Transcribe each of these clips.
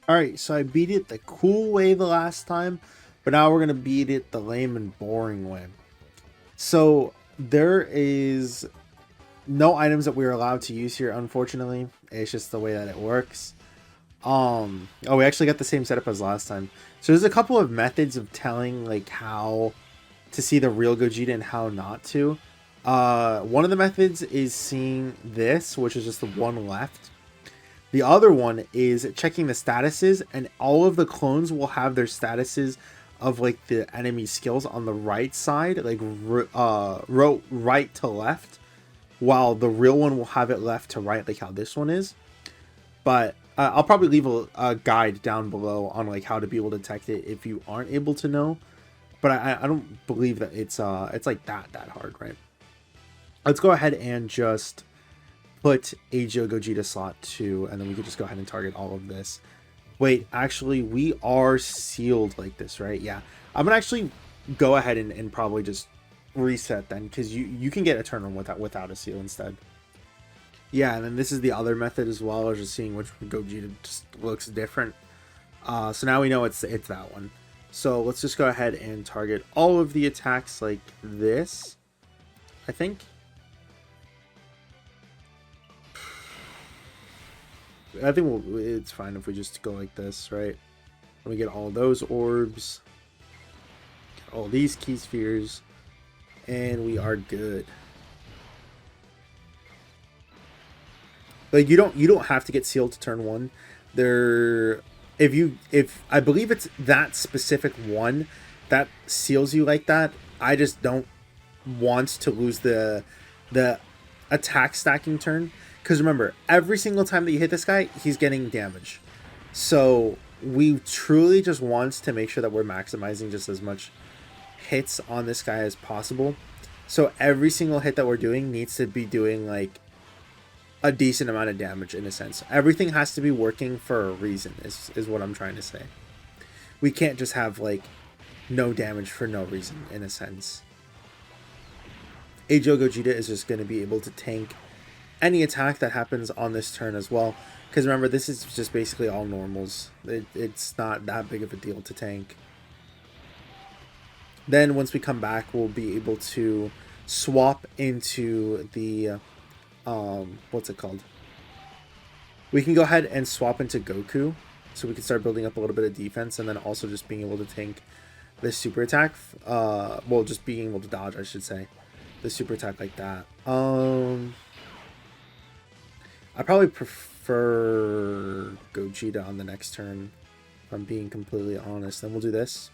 Alright, so I beat it the cool way the last time, but now we're going to beat it the lame and boring way. So there is no items that we're allowed to use here, unfortunately. It's just the way that it works. Oh, we actually got the same setup as last time. So there's a couple of methods of telling like how to see the real Gogeta and how not to. One of the methods is seeing this, which is just the one left. The other one is checking the statuses, and all of the clones will have their statuses of like the enemy skills on the right side, like right to left, while the real one will have it left to right, like how this one is. But I'll probably leave a guide down below on like how to be able to detect it if you aren't able to know. But I don't believe that it's like that hard, right? Let's go ahead and just put AGO Gogeta slot 2, and then we could just go ahead and target all of this. Wait, actually, we are sealed like this, right? Yeah. I'm going to actually go ahead and probably just reset then, because you can get a turn on without a seal instead. Yeah, and then this is the other method as well, as just seeing which Gogeta just looks different. So now we know it's that one. So let's just go ahead and target all of the attacks like this, I think. I think it's fine if we just go like this, right? Let me get all those orbs, get all these key spheres, and we are good. Like you don't have to get sealed to turn one. There, if I believe it's that specific one that seals you like that. I just don't want to lose the attack stacking turn, because remember, every single time that you hit this guy, he's getting damage. So we truly just want to make sure that we're maximizing just as much hits on this guy as possible. So every single hit that we're doing needs to be doing like a decent amount of damage in a sense. Everything has to be working for a reason is what I'm trying to say. We can't just have like no damage for no reason in a sense. AGO Gogeta is just going to be able to tank any attack that happens on this turn as well. Because remember, this is just basically all normals. It's not that big of a deal to tank. Then once we come back, we'll be able to swap into the what's it called? We can go ahead and swap into Goku, so we can start building up a little bit of defense, and then also just being able to tank this super attack. Well, just being able to dodge, I should say, the super attack like that. I probably prefer Gogeta on the next turn, if I'm being completely honest. Then we'll do this.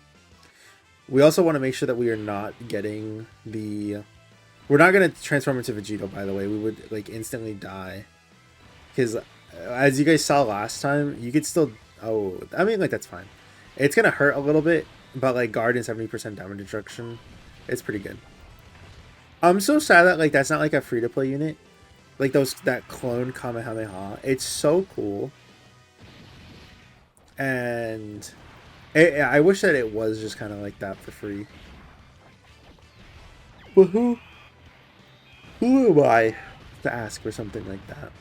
We also want to make sure that we are not getting the... We're not going to transform into Vegito, by the way. We would like instantly die. Because as you guys saw last time, you could still... Oh, I mean, like, that's fine. It's going to hurt a little bit, but like guard and 70% damage destruction, it's pretty good. I'm so sad that like that's not like a free-to-play unit. Like that clone Kamehameha. It's so cool. And I wish that it was just kind of like that for free. But who am I to ask for something like that?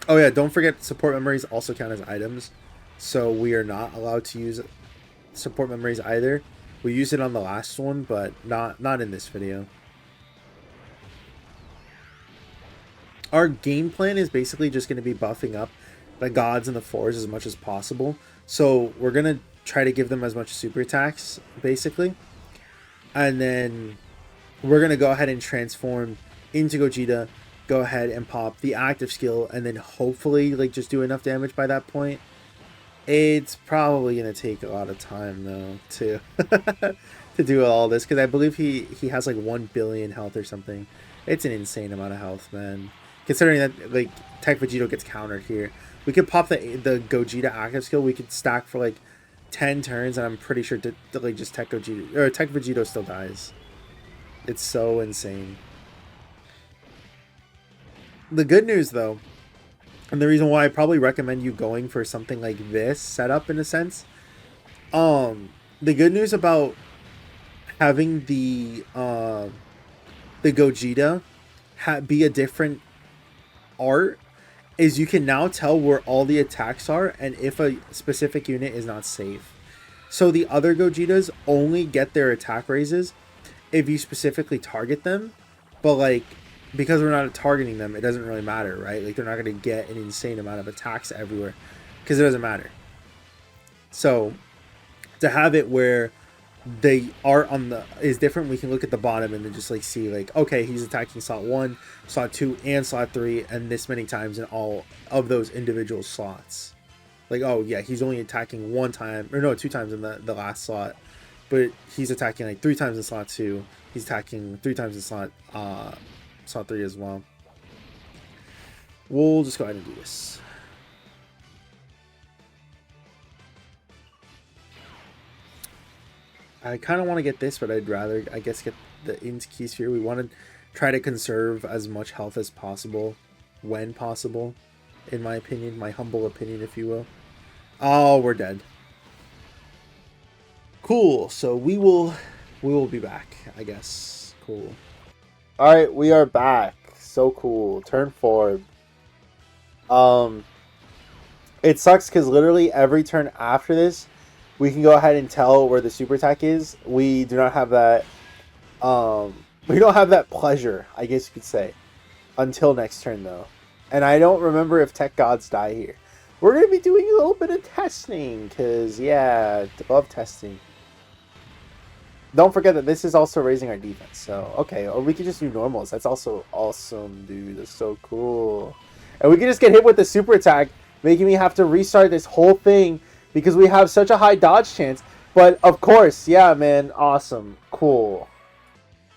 Oh yeah, don't forget support memories also count as items. So we are not allowed to use support memories either. We used it on the last one, but not in this video. Our game plan is basically just going to be buffing up the gods and the fours as much as possible. So we're going to try to give them as much super attacks, basically. And then we're going to go ahead and transform into Gogeta, go ahead and pop the active skill, and then hopefully like just do enough damage by that point. It's probably going to take a lot of time, though, to to do all this, because I believe he has like 1 billion health or something. It's an insane amount of health, man. Considering that like Tech Vegito gets countered here, we could pop the Gogeta active skill. We could stack for like 10 turns, and I'm pretty sure like just Tech Gogeta or Tech Vegito still dies. It's so insane. The good news though, and the reason why I probably recommend you going for something like this setup in a sense, the good news about having the Gogeta be a different art is you can now tell where all the attacks are and if a specific unit is not safe. So the other Gogetas only get their attack raises if you specifically target them, but like because we're not targeting them, it doesn't really matter, right? Like they're not going to get an insane amount of attacks everywhere because it doesn't matter. So to have it where they are on the is different, we can look at the bottom and then just like see like, okay, he's attacking slot 1, slot 2, and slot 3 and this many times in all of those individual slots. Like, oh yeah, he's only attacking 1 time or no, 2 times in the last slot, but he's attacking like 3 times in slot 2. He's attacking 3 times in slot 3 as well. We'll just go ahead and do this. I kind of want to get this, but I'd rather, I guess, get the int key sphere. We want to try to conserve as much health as possible when possible, in my opinion, my humble opinion, if you will. Oh, we're dead. Cool. So we will be back, I guess. Cool. All right, we are back. So cool. Turn 4. It sucks because literally every turn after this, we can go ahead and tell where the super attack is. We do not have that. We don't have that pleasure, I guess you could say, until next turn though. And I don't remember if tech gods die here. We're gonna be doing a little bit of testing, cause yeah, love testing. Don't forget that this is also raising our defense. So okay, or we could just do normals. That's also awesome, dude. That's so cool. And we can just get hit with the super attack, making me have to restart this whole thing. Because we have such a high dodge chance. But, of course, yeah, man. Awesome. Cool.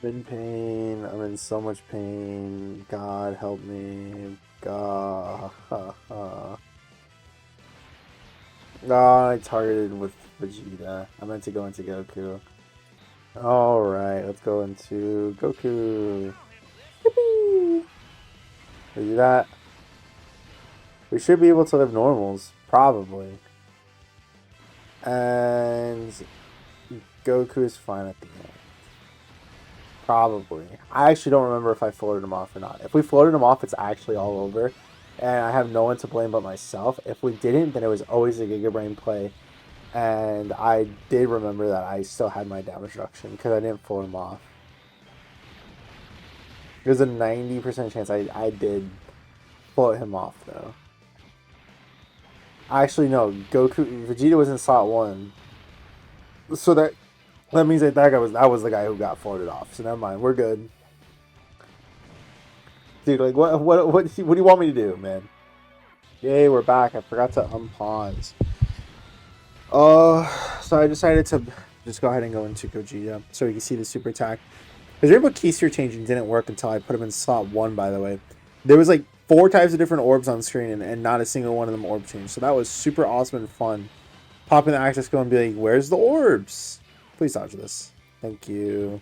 I'm in pain. I'm in so much pain. God, help me. God. Oh, I targeted with Vegeta. I meant to go into Goku. Alright, let's go into Goku. We do that. We should be able to live normals. Probably. And Goku is fine at the end. Probably. I actually don't remember if I floated him off or not. If we floated him off, it's actually all over. And I have no one to blame but myself. If we didn't, then it was always a Giga Brain play. And I did remember that I still had my damage reduction because I didn't float him off. There's a 90% chance I did float him off, though. Actually, no. Vegeta was in slot 1, so that means that that was the guy who got floated off. So never mind, we're good. Dude, like what do you want me to do, man? Yay, we're back. I forgot to unpause. So I decided to just go ahead and go into Gogeta so you can see the super attack. His Rainbow Keysphere changing didn't work until I put him in slot 1. By the way, there was like 4 types of different orbs on screen and not a single one of them orb changed. So that was super awesome and fun. Pop in the access skill and be like, where's the orbs? Please dodge this. Thank you.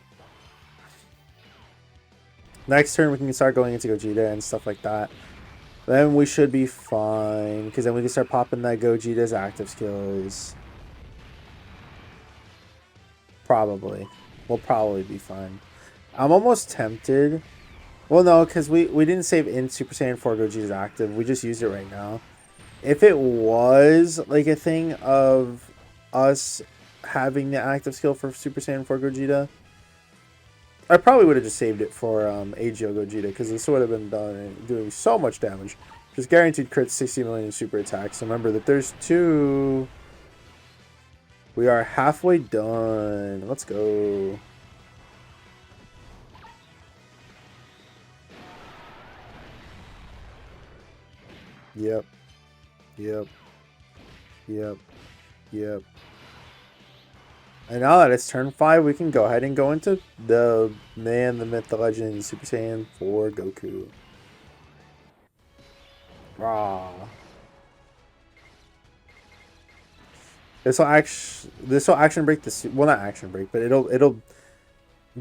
Next turn we can start going into Gogeta and stuff like that. Then we should be fine. Because then we can start popping that Gogeta's active skills. Probably. We'll probably be fine. I'm almost tempted. Well, no, because we didn't save in Super Saiyan 4 Gogeta's active. We just used it right now. If it was like a thing of us having the active skill for Super Saiyan 4 Gogeta, I probably would have just saved it for AGO Gogeta, because this would have been doing so much damage. Just guaranteed crit 60 million super attacks. Remember that there's 2. We are halfway done. Let's go. Yep. Yep. Yep. Yep. And now that it's turn 5, we can go ahead and go into the man, the myth, the legend, Super Saiyan 4 Goku. Rah. This will action break the well, not action break, but it'll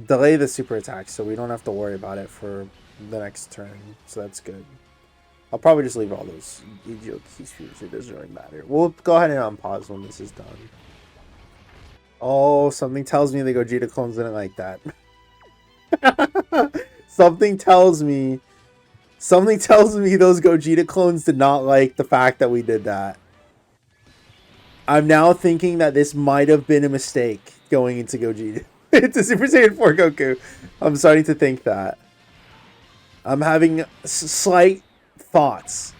delay the super attack, so we don't have to worry about it for the next turn. So that's good. I'll probably just leave all those EGO keyspheres. It doesn't really matter. We'll go ahead and unpause when this is done. Oh, something tells me the Gogeta clones didn't like that. Something tells me Something tells me those Gogeta clones did not like the fact that we did that. I'm now thinking that this might have been a mistake going into Gogeta. It's Super Saiyan 4 Goku. I'm starting to think that. I'm having slight thoughts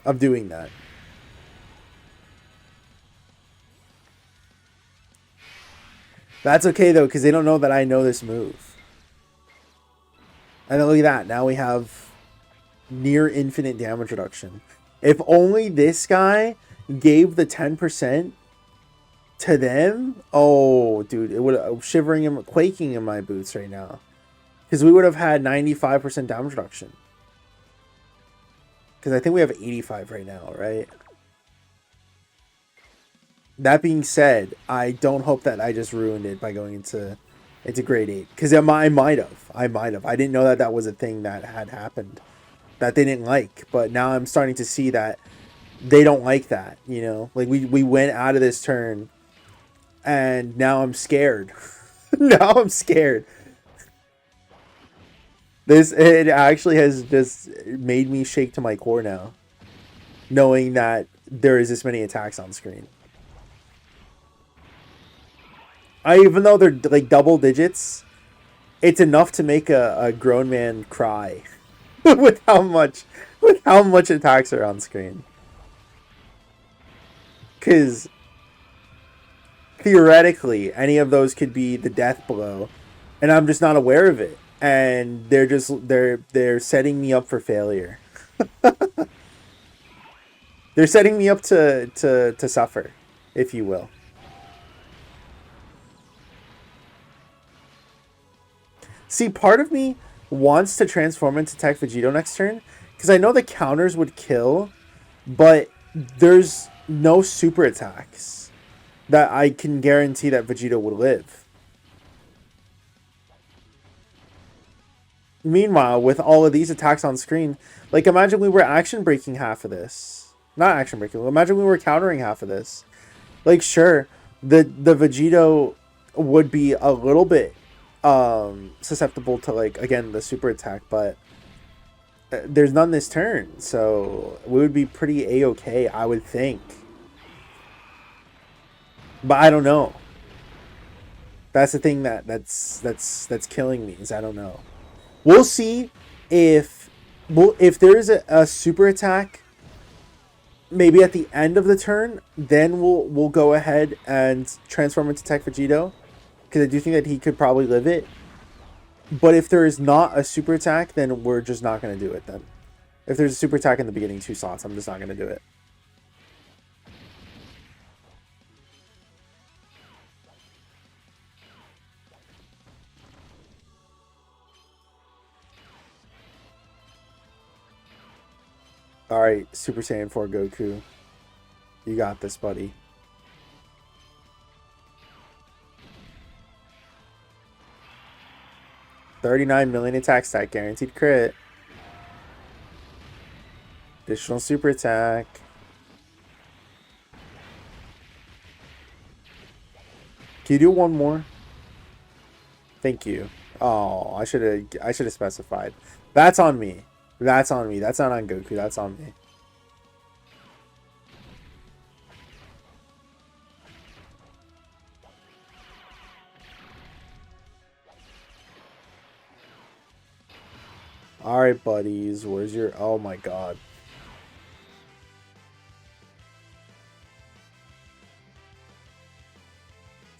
of doing that. That's okay, though, because they don't know that I know this move. And look at that. Now we have near infinite damage reduction. If only this guy gave the 10% to them. Oh, dude. It would shivering him, quaking in my boots right now. Because we would have had 95% damage reduction. Because I think we have 85 right now, right? That being said, I don't hope that I just ruined it by going into grade 8. Because I might have. I didn't know that that was a thing that had happened. That they didn't like. But now I'm starting to see that they don't like that, you know? Like, we went out of this turn. And now I'm scared. Now I'm scared. It actually has just made me shake to my core now. Knowing that there is this many attacks on screen. Even though they're like double digits, it's enough to make a grown man cry with how much attacks are on screen. Because theoretically, any of those could be the death blow, and I'm just not aware of it. And they're setting me up for failure. They're setting me up to suffer, if you will. See, part of me wants to transform into Tech Vegito next turn, because I know the counters would kill, but there's no super attacks that I can guarantee that Vegito would live. Meanwhile, with all of these attacks on screen, like imagine we were action breaking half of this. Not action breaking, imagine we were countering half of this. Like sure, the Vegito would be a little bit susceptible to, like, again, the super attack, but there's none this turn, so we would be pretty a-okay, I would think. But I don't know. That's the thing that's killing me, is I don't know. We'll see if there's a super attack maybe at the end of the turn, then we'll go ahead and transform into Tech Vegito. Because I do think that he could probably live it. But if there is not a super attack, then we're just not going to do it then. If there's a super attack in the beginning 2 slots, I'm just not going to do it. Alright, Super Saiyan 4 Goku. You got this, buddy. $39 million attack stack, guaranteed crit. Additional super attack. Can you do one more? Thank you. Oh, I should have specified. That's on me. That's on me. That's not on Goku. That's on me. Alright, buddies. Where's your... Oh, my God.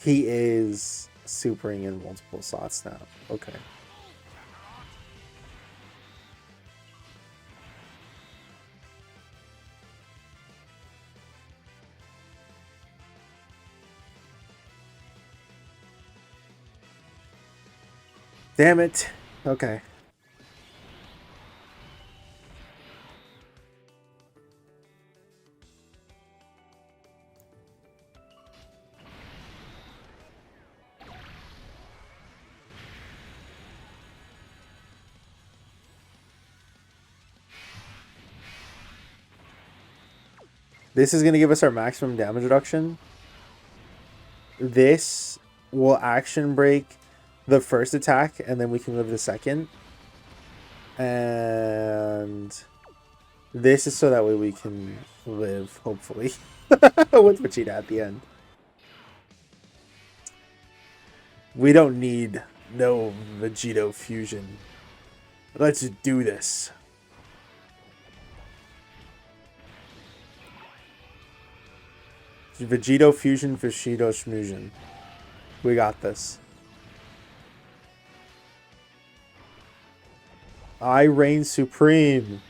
He is supering in multiple slots now. Okay. Damn it. Okay. This is going to give us our maximum damage reduction. This will action break the first attack, and then we can live the second. And this is so that way we can live, hopefully, with Vegeta at the end. We don't need no Vegito fusion. Let's do this. Vegito fusion, Vegito schmusion. We got this. I reign supreme.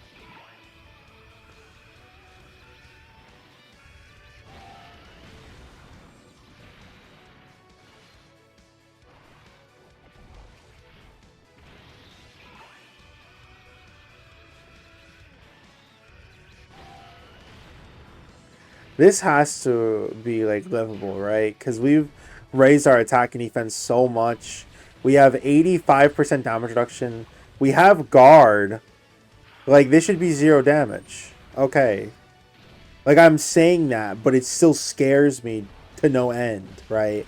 This has to be like livable, right? Because we've raised our attack and defense so much. We have 85% damage reduction. We have guard. Like, this should be 0 damage. Okay. Like, I'm saying that, but it still scares me to no end, right?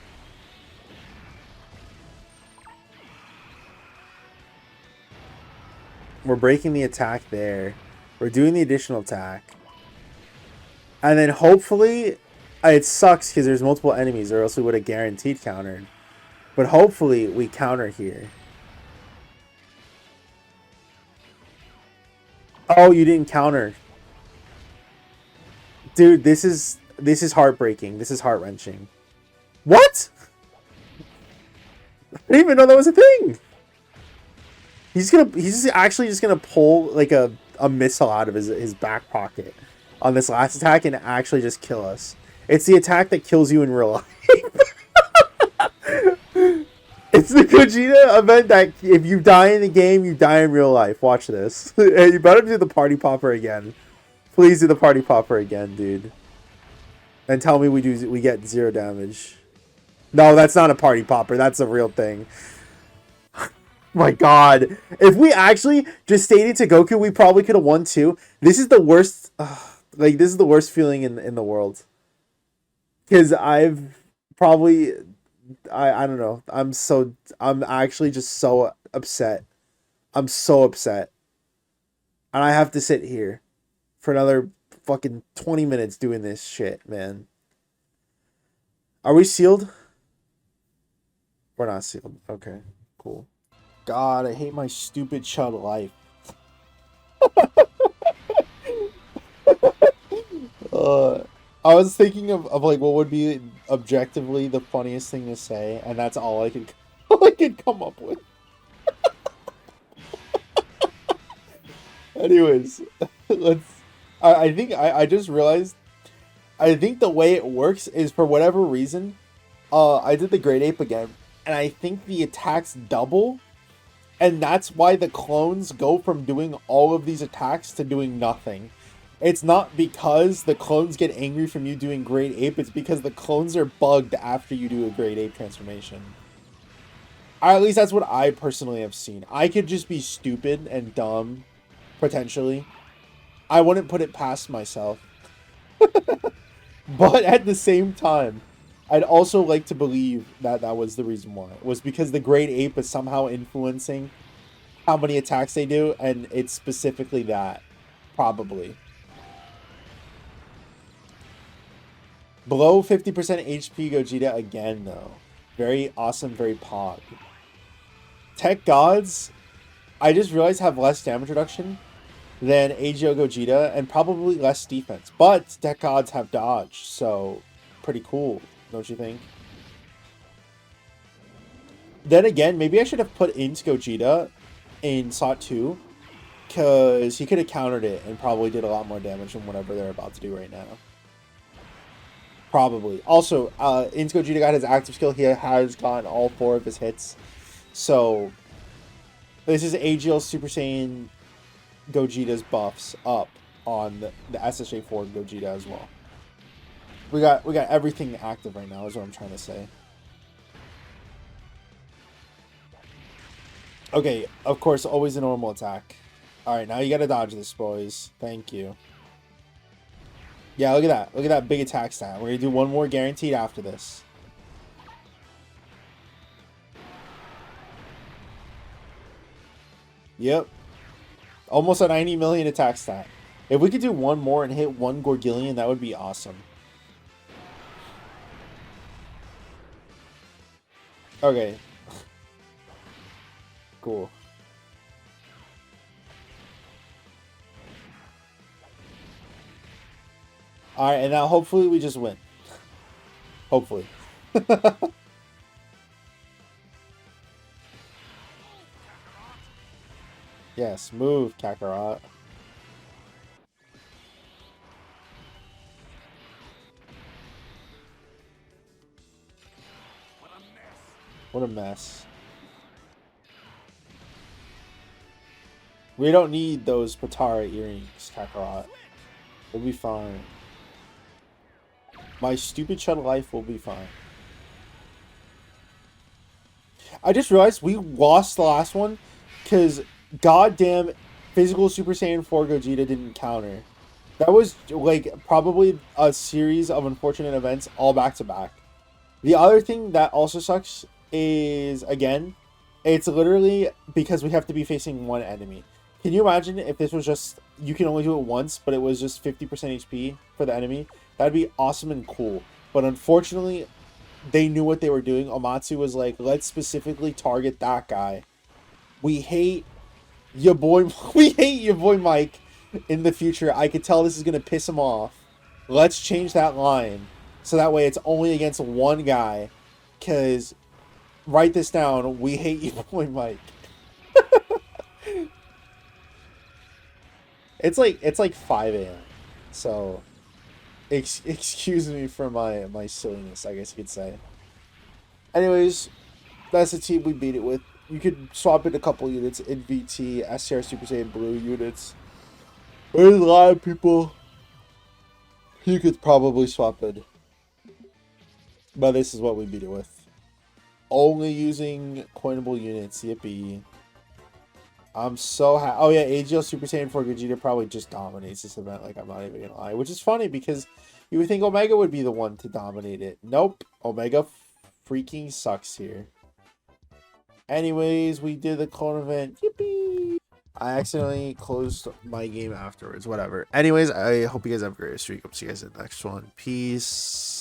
We're breaking the attack there. We're doing the additional attack. And then hopefully, it sucks because there's multiple enemies or else we would have guaranteed countered. But hopefully we counter here. Oh, you didn't counter. Dude, this is heartbreaking. This is heart-wrenching. What? I didn't even know that was a thing. He's actually just gonna pull like a missile out of his back pocket on this last attack and actually just kill us. It's the attack that kills you in real life. It's the Gogeta event that if you die in the game, you die in real life. Watch this. You better do the party popper again. Please do the party popper again, dude. And tell me we get 0 damage. No, that's not a party popper. That's a real thing. My god. If we actually just stayed into Goku, we probably could have won too. This is the worst. Like, this is the worst feeling in the world. Because I've probably... I don't know. I'm actually just so upset. I'm so upset. And I have to sit here for another fucking 20 minutes doing this shit, man. Are we sealed? We're not sealed. Okay, cool. God, I hate my stupid chud life. I was thinking of like what would be objectively the funniest thing to say, and that's all I could come up with. Anyways, I think I just realized. I think the way it works is for whatever reason, I did the Great Ape again, and I think the attacks double, and that's why the clones go from doing all of these attacks to doing nothing. It's not because the clones get angry from you doing Great Ape, it's because the clones are bugged after you do a Great Ape transformation. At least that's what I personally have seen. I could just be stupid and dumb, potentially. I wouldn't put it past myself. But at the same time, I'd also like to believe that that was the reason why. It was because the Great Ape is somehow influencing how many attacks they do, and it's specifically that. Probably. Below 50% HP Gogeta again, though. Very awesome, very pog. Tech Gods, I just realized have less damage reduction than AGO Gogeta and probably less defense. But Tech Gods have dodge, so pretty cool, don't you think? Then again, maybe I should have put into Gogeta in slot 2, because he could have countered it and probably did a lot more damage than whatever they're about to do right now. Probably. Also, Insko Gogeta got his active skill. He has gotten all 4 of his hits. So, this is AGL Super Saiyan Gogeta's buffs up on the SSJ4 Gogeta as well. We got everything active right now is what I'm trying to say. Okay, of course, always a normal attack. Alright, now you gotta dodge this, boys. Thank you. Yeah, look at that. Look at that big attack stat. We're going to do one more guaranteed after this. Yep. Almost a 90 million attack stat. If we could do one more and hit one Gorgillion, that would be awesome. Okay. Cool. Alright, and now hopefully we just win. Hopefully. Yes, move, Kakarot. What a mess. We don't need those Patara earrings, Kakarot. We'll be fine. My stupid Chud life will be fine. I just realized we lost the last one because goddamn physical Super Saiyan 4 Gogeta didn't counter. That was like probably a series of unfortunate events all back to back. The other thing that also sucks is, again, it's literally because we have to be facing one enemy. Can you imagine if this was just, you can only do it once, but it was just 50% HP for the enemy? That'd be awesome and cool. But unfortunately, they knew what they were doing. Amatsu was like, let's specifically target that guy. We hate your boy. We hate your boy Mike in the future. I could tell this is going to piss him off. Let's change that line. So that way it's only against one guy. Because, write this down, we hate your boy Mike. It's like 5 a.m. So, excuse me for my silliness, I guess you could say. Anyways, that's the team we beat it with. You could swap in a couple units in VT, STR Super Saiyan Blue units. There's a lot of people you could probably swap in. But this is what we beat it with. Only using coinable units. Yippee. I'm so happy. Oh yeah, AGL Super Saiyan 4 Gogeta probably just dominates this event. Like, I'm not even gonna lie. Which is funny because you would think Omega would be the one to dominate it. Nope. Omega freaking sucks here. Anyways, we did the clone event. Yippee! I accidentally closed my game afterwards. Whatever. Anyways, I hope you guys have a great streak. I'll see you guys in the next one. Peace.